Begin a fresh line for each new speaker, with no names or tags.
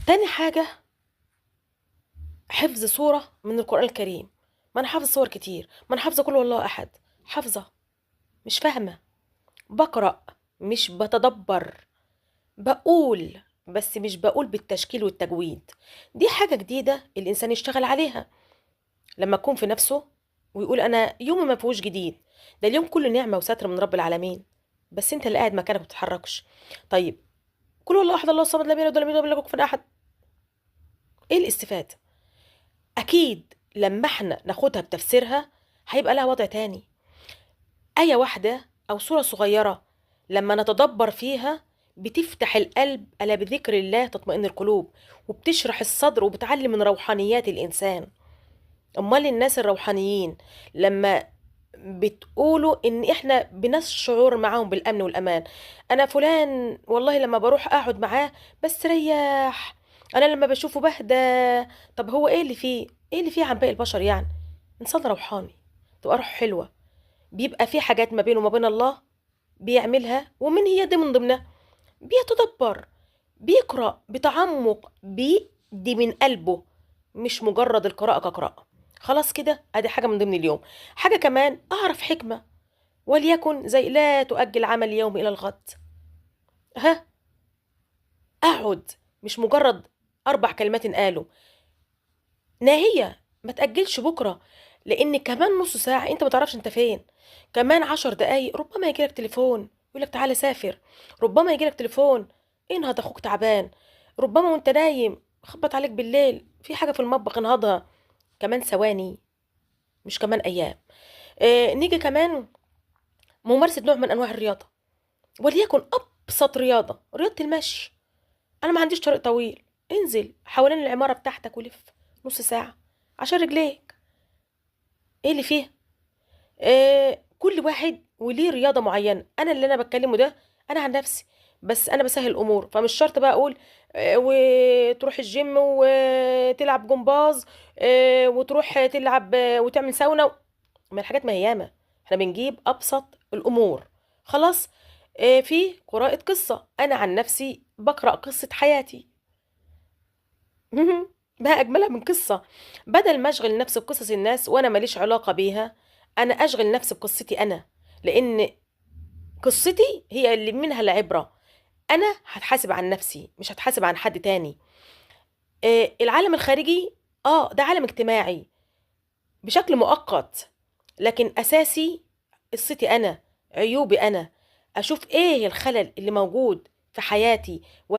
تاني حاجة، حفظ سورة من القرآن الكريم. ما أنا حافظة سور كتير، ما أنا حافظة قل هو الله أحد، حافظة، مش فاهمة، بقرأ، مش بتدبر، بقول، بس مش بقول بالتشكيل والتجويد. دي حاجة جديدة الإنسان يشتغل عليها لما يكون في نفسه ويقول أنا يومي ما فيهوش جديد، ده اليوم كله نعمة وستر من رب العالمين، بس أنت اللي قاعد مكانك ما بتتحركش. طيب، قل هو الله أحد الله الصمد لم يلد ولم يولد ولم يكن كفوا أحد، إيه الاستفادة؟ أكيد لما احنا ناخدها بتفسيرها هيبقى لها وضع تاني. آية واحدة أو سورة صغيرة لما نتدبر فيها بتفتح القلب، ألا بذكر الله تطمئن القلوب، وبتشرح الصدر وبتعلي من روحانيات الإنسان. أمال الناس الروحانيين لما بتقولوا إن إحنا بنشعر معاهم بالأمن والأمان، أنا فلان والله لما بروح أقعد معاه بستريح، أنا لما بشوفه بهدى. طب هو إيه اللي فيه؟ إيه اللي فيه عن باقي البشر يعني؟ إنسان روحاني، تبقى روح حلوة، بيبقى في حاجات ما بينه وما بين الله بيعملها، ومن هي دي من ضمنها بيتدبر، بيقرأ بتعمق، بيدي من قلبه، مش مجرد القراءة كقراءة. خلاص كده، ادي حاجة من ضمن اليوم. حاجة كمان، اعرف حكمة، وليكن زي لا تؤجل عمل اليوم الى الغد. ها، اقعد، مش مجرد 4 كلمات قالوا، ناهية، ما تأجلش بكرة، لان كمان نص ساعة انت ما تعرفش انت فين. كمان 10 دقايق ربما يجيلك تليفون يقولك تعالى سافر، ربما يجيلك تليفون انهض اخوك تعبان، ربما وانت نايم خبط عليك بالليل في حاجة في المطبخ انهضها. كمان ثواني، مش كمان ايام. نيجي كمان ممارسة نوع من انواع الرياضة، وليكن ابسط رياضة، رياضة المشي. انا ما عنديش طريق طويل، انزل حوالين العمارة بتاعتك ولف نص ساعة عشان رجليك، ايه اللي فيه؟ كل واحد وليه رياضة معينة. انا اللي انا بتكلمه ده انا عن نفسي، بس انا بسهل الامور، فمش شرط بقى اقول وتروح الجيم وتلعب جمباز، وتروح تلعب وتعمل ساونا. ما الحاجات ما هي ياما، احنا بنجيب ابسط الامور. خلاص. في قراءة قصة، انا عن نفسي بقرأ قصة حياتي. ما اجملها من قصة؟ بدل ما اشغل نفسي بقصص الناس وانا ماليش علاقة بيها، انا اشغل نفسي بقصتي انا، لان قصتي هي اللي منها العبرة. انا هتحاسب عن نفسي، مش هتحاسب عن حد تاني. العالم الخارجي ده عالم اجتماعي بشكل مؤقت، لكن اساسي قصتي انا، عيوبي انا، اشوف ايه الخلل اللي موجود في حياتي